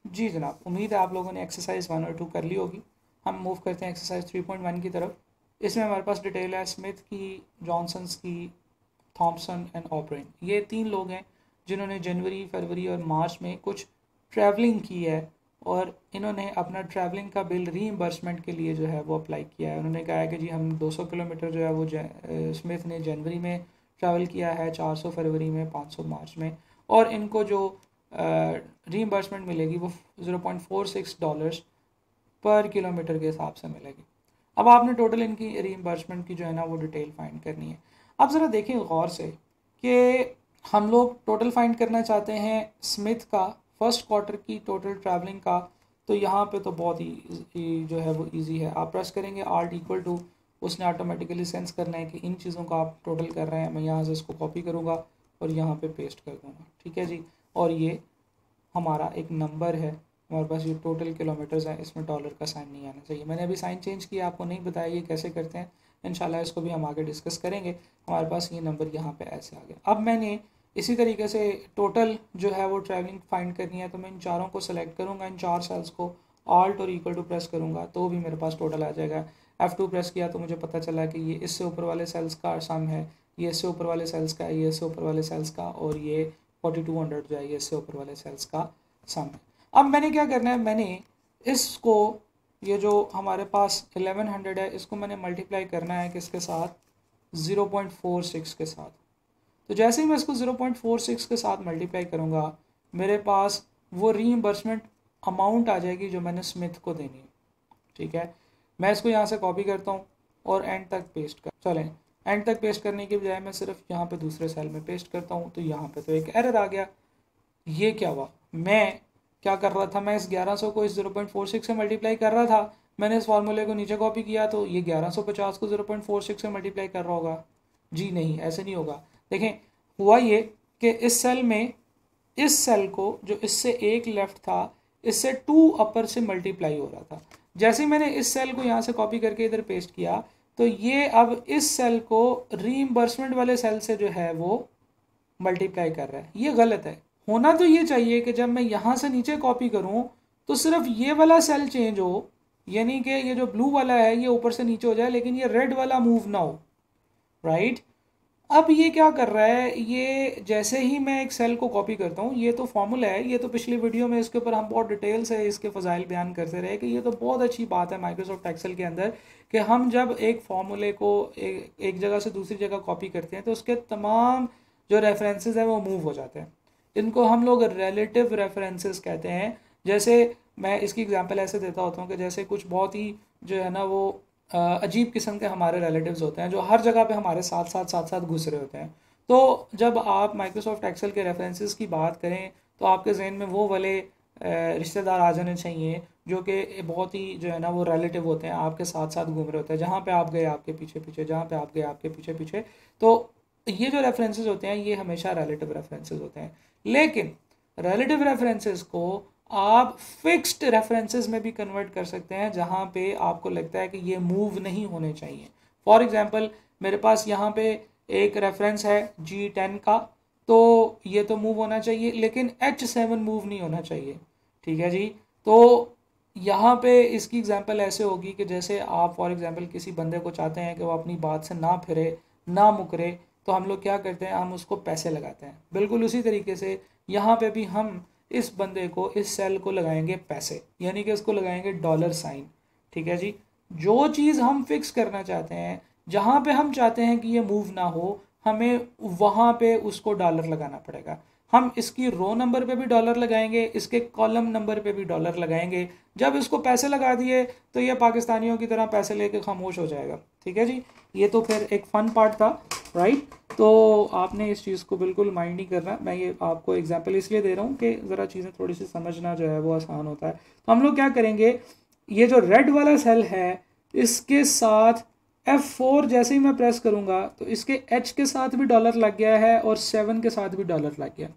जी जनाब, उम्मीद है आप लोगों ने एक्सरसाइज 1 और 2 कर ली होगी। हम मूव करते हैं एक्सरसाइज 3.1 की तरफ। इसमें हमारे पास डिटेल है स्मिथ की, जॉनसन्स की, थॉमसन एंड ऑब्रेन। ये 3 लोग हैं जिन्होंने जनवरी, फरवरी और मार्च में कुछ ट्रैवलिंग की है और इन्होंने अपना ट्रैवलिंग का बिल रीइंबर्समेंट के लिए जो है वो अप्लाई किया है। उन्होंने कहा है कि जी हम 200 किलोमीटर जो है वो स्मिथ ने जनवरी में ट्रैवल किया है, 400 फरवरी में, 500 मार्च में, और इनको जो रीइंबर्समेंट मिलेगी वो $0.46 पर किलोमीटर के हिसाब से मिलेगी। अब आपने टोटल इनकी रीइंबर्समेंट की जो है ना वो डिटेल फाइंड करनी है। अब ज़रा देखें गौर से कि हम लोग टोटल फाइंड करना चाहते हैं स्मिथ का फर्स्ट क्वार्टर की टोटल ट्रैवलिंग का। तो यहाँ पे तो बहुत ही जो है वो इजी है। आप प्रेस करेंगे आल्ट इक्वल टू, उसने ऑटोमेटिकली सेंस करना है कि इन चीज़ों का आप टोटल कर रहे हैं। मैं यहाँ से इसको कॉपी करूँगा और यहाँ पे पेस्ट कर दूँगा, ठीक है जी। और ये हमारा एक नंबर है, हमारे पास ये टोटल किलोमीटर्स है, इसमें डॉलर का साइन नहीं आना चाहिए। मैंने अभी साइन चेंज किया, आपको नहीं बताया ये कैसे करते हैं। इंशाल्लाह इसको भी हम आगे डिस्कस करेंगे। हमारे पास ये नंबर यहाँ पे ऐसे आ गया। अब मैंने इसी तरीके से टोटल जो है वो ट्रैवलिंग फाइंड करनी है, तो मैं इन चारों को सेलेक्ट करूँगा, इन 4 सेल्स को ऑल्ट और इक्वल टू प्रेस करूँगा तो भी मेरे पास टोटल आ जाएगा। F2 प्रेस किया तो मुझे पता चला कि ये इससे ऊपर वाले सेल्स का सम है, ये इससे ऊपर वाले सेल्स का, ये इससे ऊपर वाले सेल्स का, और ये 4200 जो है ये इससे ऊपर वाले सेल्स का सम है। अब मैंने क्या करना है, मैंने इसको, ये जो हमारे पास 1100 है, इसको मैंने मल्टीप्लाई करना है किसके साथ, 0.46 के साथ। तो जैसे ही मैं इसको 0.46 के साथ मल्टीप्लाई करूँगा मेरे पास वो रीइंबर्समेंट अमाउंट आ जाएगी जो मैंने स्मिथ को देनी है, ठीक है। मैं इसको यहाँ से कॉपी करता हूँ और एंड तक पेस्ट कर, चलें एंड तक पेस्ट करने के बजाय मैं सिर्फ यहाँ पे दूसरे सेल में पेस्ट करता हूँ। तो यहाँ पे तो एक एरर आ गया। ये क्या हुआ, मैं क्या कर रहा था, मैं इस 1100 को इस 0.46 से मल्टीप्लाई कर रहा था। मैंने इस फार्मूले को नीचे कॉपी किया तो ये 1150 को 0.46 से मल्टीप्लाई कर रहा होगा। जी नहीं, ऐसे नहीं होगा। देखें हुआ ये कि इस सेल में, इस सेल को जो इससे एक लेफ्ट था, इससे 2 अपर से मल्टीप्लाई हो रहा था। जैसे ही मैंने इस सेल को यहाँ से कॉपी करके इधर पेस्ट किया तो ये अब इस सेल को रीइंबर्समेंट वाले सेल से जो है वो मल्टीप्लाई कर रहा है। ये गलत है। होना तो ये चाहिए कि जब मैं यहाँ से नीचे कॉपी करूँ तो सिर्फ ये वाला सेल चेंज हो, यानी कि ये जो ब्लू वाला है ये ऊपर से नीचे हो जाए, लेकिन ये रेड वाला मूव ना हो, राइट। अब ये क्या कर रहा है, ये जैसे ही मैं एक सेल को कॉपी करता हूँ, ये तो फॉर्मूला है, ये तो पिछली वीडियो में इसके ऊपर हम बहुत डिटेल से इसके फ़ज़ाइल बयान करते रहे कि ये तो बहुत अच्छी बात है माइक्रोसॉफ्ट एक्सेल के अंदर कि हम जब एक फार्मूले को एक जगह से दूसरी जगह कॉपी करते हैं तो उसके तमाम जो रेफरेंसेस हैं वो मूव हो जाते हैं। इनको हम लोग रिलेटिव रेफरेंसेस कहते हैं। जैसे मैं इसकी एग्जांपल ऐसे देता होता हूँ कि जैसे कुछ बहुत ही जो है ना वो अजीब किस्म के हमारे रिलेटिव्स होते हैं जो हर जगह पे हमारे साथ साथ घुस रहे होते हैं। तो जब आप माइक्रोसॉफ्ट एक्सेल के रेफरेंसेस की बात करें तो आपके जहन में वो वाले रिश्तेदार आ जाने चाहिए जो कि बहुत ही जो है ना वो रिलेटिव होते हैं, आपके साथ साथ घूम रहे होते हैं, जहाँ पे आप गए आपके पीछे पीछे, जहाँ पे आप गए आपके पीछे पीछे। तो ये जो रेफरेंसेस होते हैं ये हमेशा रिलेटिव रेफरेंसेस होते हैं। लेकिन रिलेटिव रेफरेंसेस को आप फिक्स्ड रेफरेंसेस में भी कन्वर्ट कर सकते हैं जहाँ पे आपको लगता है कि ये मूव नहीं होने चाहिए। फॉर एग्जांपल मेरे पास यहाँ पे एक रेफरेंस है G10 का, तो ये तो मूव होना चाहिए लेकिन H7 मूव नहीं होना चाहिए, ठीक है जी। तो यहाँ पे इसकी एग्जांपल ऐसे होगी कि जैसे आप फॉर एग्जांपल किसी बंदे को चाहते हैं कि वो अपनी बात से ना फिरे, ना मुकरे, तो हम लोग क्या करते हैं, हम उसको पैसे लगाते हैं। बिल्कुल उसी तरीके से यहाँ पे भी हम इस बंदे को, इस सेल को लगाएंगे पैसे, यानी कि इसको लगाएंगे डॉलर साइन, ठीक है जी। जो चीज़ हम फिक्स करना चाहते हैं, जहाँ पे हम चाहते हैं कि ये मूव ना हो, हमें वहाँ पे उसको डॉलर लगाना पड़ेगा। हम इसकी रो नंबर पे भी डॉलर लगाएंगे, इसके कॉलम नंबर पे भी डॉलर लगाएंगे। जब इसको पैसे लगा दिए तो ये पाकिस्तानियों की तरह पैसे लेके खामोश हो जाएगा, ठीक है जी। ये तो फिर एक फ़न पार्ट था, राइट। तो आपने इस चीज़ को बिल्कुल माइंड नहीं करना। मैं ये आपको एग्जांपल इसलिए दे रहा हूँ कि ज़रा चीज़ें थोड़ी सी समझना जो है वो आसान होता है। तो हम लोग क्या करेंगे, ये जो रेड वाला सेल है इसके साथ F4 जैसे ही मैं प्रेस करूँगा तो इसके H के साथ भी डॉलर लग गया है और 7 के साथ भी डॉलर लग गया।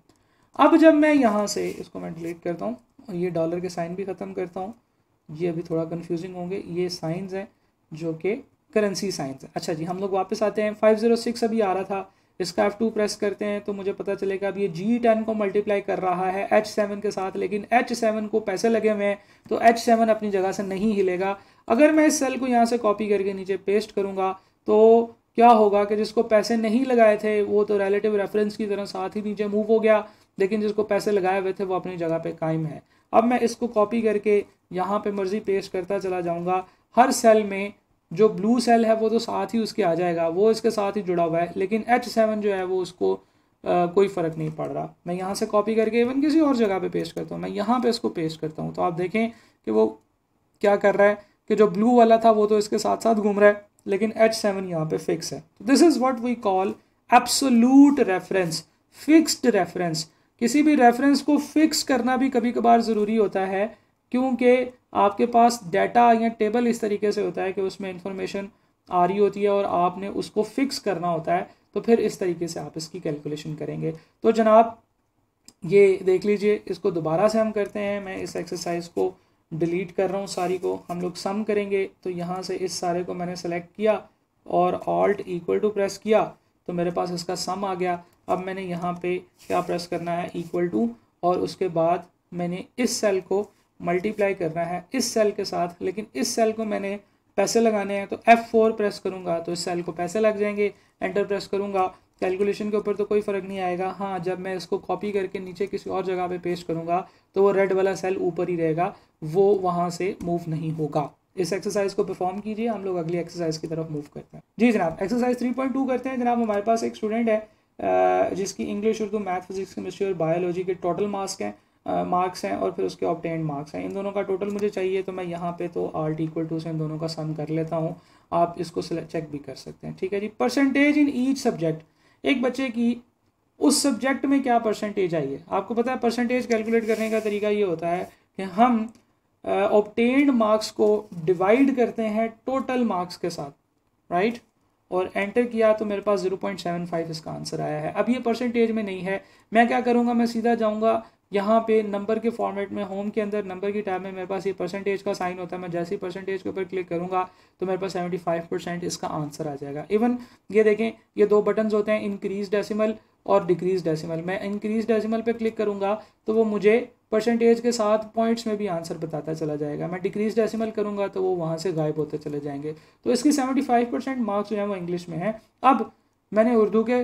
अब जब मैं यहाँ से इसको मैं डिलीट करता हूँ और ये डॉलर के साइन भी ख़त्म करता हूँ, ये अभी थोड़ा कन्फ्यूजिंग होंगे, ये साइंस हैं जो कि करेंसी साइंस है। अच्छा जी, हम लोग वापस आते हैं। 506 अभी आ रहा था, इसका F2 प्रेस करते हैं तो मुझे पता चलेगा अब ये G10 को मल्टीप्लाई कर रहा है H7 के साथ, लेकिन H7 को पैसे लगे हुए हैं तो H7 अपनी जगह से नहीं हिलेगा। अगर मैं इस सेल को यहाँ से कॉपी करके नीचे पेस्ट करूँगा तो क्या होगा कि जिसको पैसे नहीं लगाए थे वो तो रिलेटिव रेफरेंस की तरह साथ ही नीचे मूव हो गया, लेकिन जिसको पैसे लगाए हुए थे वो अपनी जगह पे कायम है। अब मैं इसको कॉपी करके यहाँ पे मर्जी पेस्ट करता चला जाऊँगा। हर सेल में जो ब्लू सेल है वो तो साथ ही उसके आ जाएगा, वो इसके साथ ही जुड़ा हुआ है, लेकिन H7 जो है वो उसको कोई फ़र्क नहीं पड़ रहा। मैं यहाँ से कॉपी करके इवन किसी और जगह पे पेस्ट करता हूँ, मैं यहाँ पे इसको पेस्ट करता हूँ तो आप देखें कि वो क्या कर रहा है कि जो ब्लू वाला था वो तो इसके साथ साथ घूम रहा है, लेकिन H7 यहाँ पे फिक्स है। This is what we call absolute reference, fixed reference. किसी भी रेफरेंस को फिक्स करना भी कभी कभार ज़रूरी होता है, क्योंकि आपके पास डाटा या टेबल इस तरीके से होता है कि उसमें इंफॉर्मेशन आ रही होती है और आपने उसको फिक्स करना होता है, तो फिर इस तरीके से आप इसकी कैलकुलेशन करेंगे। तो जनाब ये देख लीजिए, इसको दोबारा से हम करते हैं। मैं इस एक्सरसाइज को डिलीट कर रहा हूँ सारी को, हम लोग सम करेंगे। तो यहाँ से इस सारे को मैंने सेलेक्ट किया और ऑल्ट इक्वल टू प्रेस किया तो मेरे पास इसका सम आ गया। अब मैंने यहाँ पे क्या प्रेस करना है, इक्वल टू, और उसके बाद मैंने इस सेल को मल्टीप्लाई करना है इस सेल के साथ, लेकिन इस सेल को मैंने पैसे लगाने हैं तो F4 प्रेस करूँगा तो इस सेल को पैसे लग जाएंगे। एंटर प्रेस करूँगा, कैलकुलेशन के ऊपर तो कोई फ़र्क नहीं आएगा। हाँ, जब मैं इसको कॉपी करके नीचे किसी और जगह पे पेस्ट करूँगा तो वो रेड वाला सेल ऊपर ही रहेगा, वो वहाँ से मूव नहीं होगा। इस एक्सरसाइज को परफॉर्म कीजिए, हम लोग अगली एक्सरसाइज की तरफ मूव करते हैं। जी जनाब, एक्सरसाइज 3.2 करते हैं। जनाब हमारे पास एक स्टूडेंट है जिसकी English, Urdu, math, physics, chemistry और बायोलॉजी के टोटल मार्क्स हैं और फिर उसके ऑब्टेन्ड मार्क्स हैं। इन दोनों का टोटल मुझे चाहिए, तो मैं यहाँ पे तो आल्ट इक्वल टू से इन दोनों का सम कर लेता हूँ। आप इसको चेक भी कर सकते हैं, ठीक है जी। परसेंटेज इन ईच सब्जेक्ट, एक बच्चे की उस सब्जेक्ट में क्या परसेंटेज आई है। आपको पता है परसेंटेज कैलकुलेट करने का तरीका ये होता है कि हम ऑब्टेन्ड मार्क्स को डिवाइड करते हैं टोटल मार्क्स के साथ, राइट, और एंटर किया तो मेरे पास 0.75 इसका आंसर आया है। अब ये परसेंटेज में नहीं है, मैं क्या करूँगा, मैं सीधा जाऊँगा यहाँ पे नंबर के फॉर्मेट में, होम के अंदर नंबर की टैब में मेरे पास ये परसेंटेज का साइन होता है। मैं जैसे ही परसेंटेज के ऊपर क्लिक करूँगा तो मेरे पास 75% इसका आंसर आ जाएगा। इवन ये देखें, ये दो बटन्स होते हैं, इंक्रीज डेसिमल और डिक्रीज डेसिमल। मैं इंक्रीज डेसिमल पे क्लिक करूँगा तो वो मुझे परसेंटेज के साथ पॉइंट्स में भी आंसर बताता चला जाएगा। मैं डिक्रीज डेसिमल करूँगा तो वो वहाँ से गायब होते चले जाएंगे। तो इसकी 75% मार्क्स जो है वो इंग्लिश में है। अब मैंने उर्दू के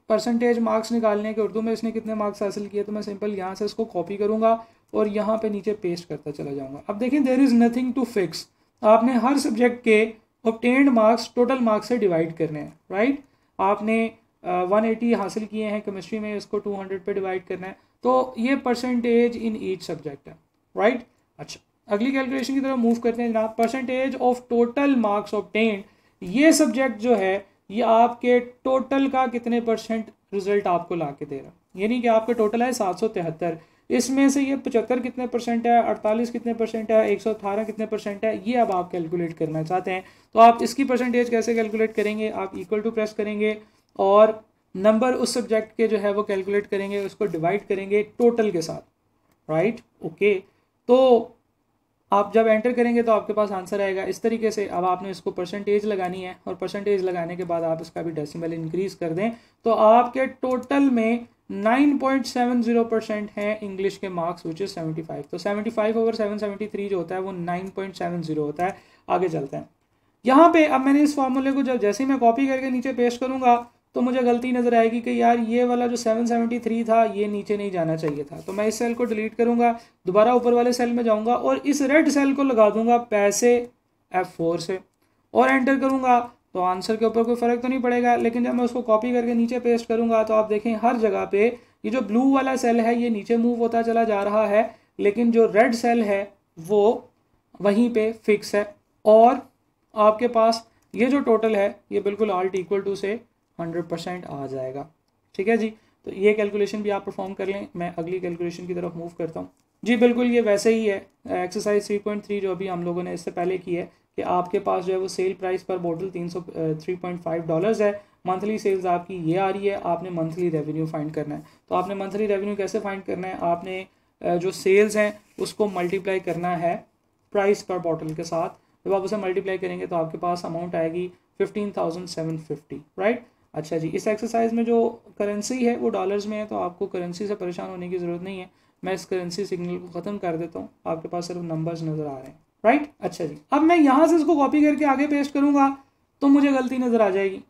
परसेंटेज मार्क्स निकालने के, उर्दू में इसने कितने मार्क्स हासिल किए, तो मैं सिंपल यहाँ से इसको कॉपी करूँगा और यहाँ पे नीचे पेस्ट करता चला जाऊँगा। अब देखें, there is nothing to fix. आपने हर सब्जेक्ट के ऑब्टेन्ड मार्क्स टोटल मार्क्स से डिवाइड करने हैं, राइट। आपने 180 हासिल किए हैं केमिस्ट्री में, इसको 200 पे डिवाइड करना है, तो ये परसेंटेज इन ईच सब्जेक्ट है, राइट। अच्छा, अगली कैलकुलेशन की तरफ मूव करते हैं जनाब। Percentage of total marks obtained, ये सब्जेक्ट जो है ये आपके टोटल का कितने परसेंट रिजल्ट आपको ला के दे रहा है। यानी कि आपका टोटल है 773, इसमें से ये 75 कितने परसेंट है, 48 कितने परसेंट है, 118 कितने परसेंट है, ये अब आप कैलकुलेट करना चाहते हैं। तो आप इसकी परसेंटेज कैसे कैलकुलेट करेंगे, आप इक्वल टू प्रेस करेंगे और नंबर उस सब्जेक्ट के जो है वो कैलकुलेट करेंगे, उसको डिवाइड करेंगे टोटल के साथ, राइट, ओके। तो आप जब एंटर करेंगे तो आपके पास आंसर आएगा इस तरीके से। अब आपने इसको परसेंटेज लगानी है और परसेंटेज लगाने के बाद आप इसका भी डेसिमल इंक्रीज कर दें तो आपके टोटल में 9.70% है इंग्लिश के मार्क्स, विच इज़ 75। तो 75/773 जो होता है वो 9.70 होता है। आगे चलते हैं। यहाँ पे अब मैंने इस फॉर्मूले को जब जैसे ही मैं कॉपी करके नीचे पेस्ट करूँगा तो मुझे गलती नज़र आएगी कि यार ये वाला जो 773 था ये नीचे नहीं जाना चाहिए था। तो मैं इस सेल को डिलीट करूँगा, दोबारा ऊपर वाले सेल में जाऊँगा और इस रेड सेल को लगा दूँगा पैसे F4 से और एंटर करूँगा तो आंसर के ऊपर कोई फ़र्क तो नहीं पड़ेगा। लेकिन जब मैं उसको कॉपी करके नीचे पेस्ट करूँगा तो आप देखें हर जगह पे ये जो ब्लू वाला सेल है ये नीचे मूव होता चला जा रहा है, लेकिन जो रेड सेल है वो वहीं पे फिक्स है और आपके पास ये जो टोटल है ये बिल्कुल आल्ट इक्वल टू से 100% आ जाएगा, ठीक है जी। तो ये कैलकुलेशन भी आप परफॉर्म कर लें। मैं अगली कैलकुलेशन की तरफ मूव करता हूँ। जी बिल्कुल ये वैसे ही है, एक्सरसाइज 3.3 जो अभी हम लोगों ने इससे पहले की है कि आपके पास जो है वो सेल प्राइस पर बोतल $3.5 है, मंथली सेल्स आपकी ये आ रही है, आपने मंथली रेवेन्यू फाइंड करना है। तो आपने मंथली रेवेन्यू कैसे फाइंड करना है, आपने जो सेल्स हैं उसको मल्टीप्लाई करना है प्राइस पर बॉटल के साथ। जब आप उसे मल्टीप्लाई करेंगे तो आपके पास अमाउंट आएगी 15,750, राइट। अच्छा जी, इस एक्सरसाइज में जो करेंसी है वो डॉलर्स में है, तो आपको करेंसी से परेशान होने की ज़रूरत नहीं है। मैं इस करेंसी सिग्नल को ख़त्म कर देता हूँ, आपके पास सिर्फ नंबर्स नज़र आ रहे हैं, राइट। अच्छा जी, अब मैं यहाँ से इसको कॉपी करके आगे पेस्ट करूँगा तो मुझे गलती नज़र आ जाएगी।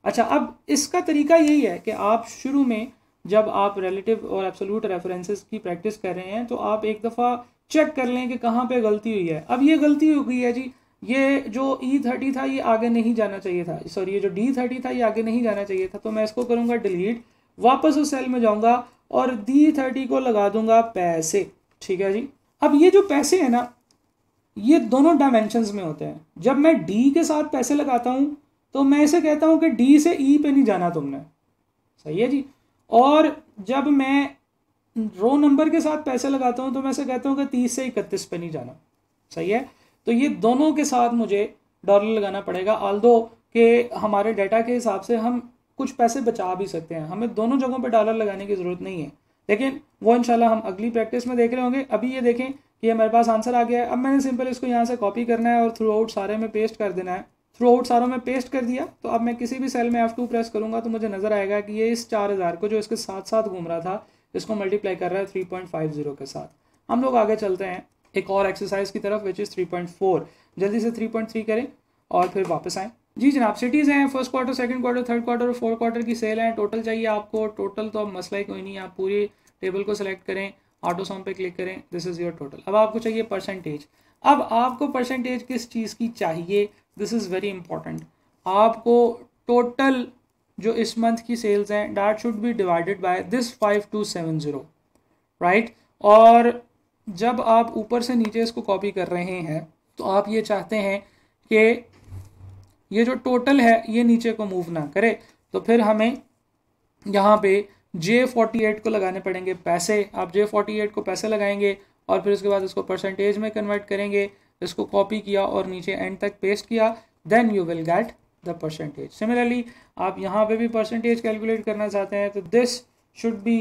अच्छा, अब इसका तरीका यही है कि आप शुरू में जब आप रिलेटिव और एब्सोल्यूट रेफरेंसेस की प्रैक्टिस कर रहे हैं तो आप एक दफ़ा चेक कर लें कि कहाँ पे गलती हुई है। अब ये गलती हो गई है जी, ये जो E30 था ये आगे नहीं जाना चाहिए था, सॉरी ये जो D30 था ये आगे नहीं जाना चाहिए था, तो मैं इसको करूँगा डिलीट, वापस उस सेल में जाऊँगा और D30 को लगा दूंगा पैसे। ठीक है जी, अब ये जो पैसे है ना ये दोनों डायमेंशंस में होते हैं। जब मैं D के साथ पैसे लगाता हूँ तो मैं इसे कहता हूँ कि D से E पे नहीं जाना तुमने, सही है जी। और जब मैं रो नंबर के साथ पैसे लगाता हूँ तो मैं इसे कहता हूँ कि 30 से 31 पे नहीं जाना, सही है। तो ये दोनों के साथ मुझे डॉलर लगाना पड़ेगा, ऑल्दो कि हमारे डाटा के हिसाब से हम कुछ पैसे बचा भी सकते हैं, हमें दोनों जगहों पे डॉलर लगाने की ज़रूरत नहीं है, लेकिन वो इंशाल्लाह हम अगली प्रैक्टिस में देख रहे होंगे। अभी ये देखें कि हमारे पास आंसर आ गया है। अब मैंने सिंपल इसको यहाँ से कॉपी करना है और थ्रू आउट सारे में पेस्ट कर देना है। थ्रू आउट सारों में पेस्ट कर दिया तो अब मैं किसी भी सेल में F2 प्रेस करूँगा तो मुझे नज़र आएगा कि ये इस 4000 को जो इसके साथ साथ घूम रहा था इसको मल्टीप्लाई कर रहा है 3.50 के साथ। हम लोग आगे चलते हैं एक और एक्सरसाइज की तरफ विच इज़ 3.4। जल्दी से 3.3 करें और फिर वापस आएँ। जी जनाब, सिटीज़ हैं, first quarter, second quarter, third quarter और फोर्थ क्वार्टर की सेल है। टोटल चाहिए आपको, टोटल तो अब मसला ही कोई नहीं है, आप पूरी टेबल को सिलेक्ट करें, ऑटो सम पे क्लिक करें, दिस इज़ योर टोटल। अब आपको चाहिए परसेंटेज। अब आपको परसेंटेज किस चीज़ की चाहिए, दिस इज़ वेरी इंपॉर्टेंट। आपको टोटल जो इस मंथ की सेल्स हैं that should be divided by this 5270, right. और जब आप ऊपर से नीचे इसको कॉपी कर रहे हैं तो आप ये चाहते हैं कि ये जो टोटल है ये नीचे को मूव ना करे, तो फिर हमें यहाँ पे J48 को लगाने पड़ेंगे पैसे। आप J48 को पैसे लगाएंगे और फिर उसके बाद इसको परसेंटेज में कन्वर्ट करेंगे, इसको कॉपी किया और नीचे एंड तक पेस्ट किया, then you will get the percentage. Similarly आप यहाँ पे भी परसेंटेज कैलकुलेट करना चाहते हैं तो this should be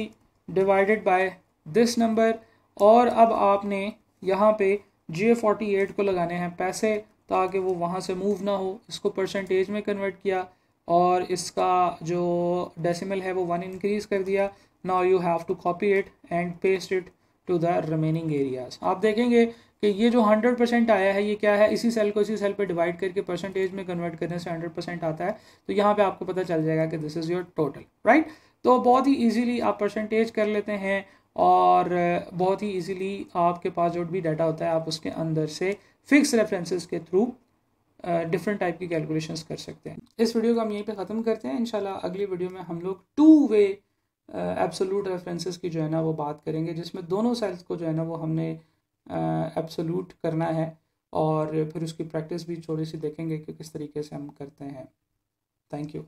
divided by this number, और अब आपने यहाँ पे J48 को लगाने हैं पैसे ताकि वो वहाँ से मूव ना हो। इसको परसेंटेज में कन्वर्ट किया और इसका जो डेसिमल है वो 1 इंक्रीज़ कर दिया। Now you have to copy it and paste it to the remaining areas. आप देखेंगे कि ये जो 100% आया है ये क्या है, इसी सेल को इसी सेल पे डिवाइड करके परसेंटेज में कन्वर्ट करने से 100% आता है। तो यहाँ पे आपको पता चल जाएगा कि this is your total, right. तो बहुत ही ईजीली आप परसेंटेज कर लेते हैं और बहुत ही ईजीली आपके पास जो भी डाटा होता है आप उसके अंदर से फिक्स रेफरेंसेस के थ्रू डिफरेंट टाइप की कैलकुलेशंस कर सकते हैं। इस वीडियो को हम यहीं पे ख़त्म करते हैं। इंशाल्लाह अगली वीडियो में हम लोग 2 वे एब्सोल्यूट रेफरेंसेस की जो है ना वो बात करेंगे, जिसमें दोनों सेल्स को जो है ना वो हमने एब्सोल्यूट करना है और फिर उसकी प्रैक्टिस भी थोड़ी सी देखेंगे कि किस तरीके से हम करते हैं। Thank you.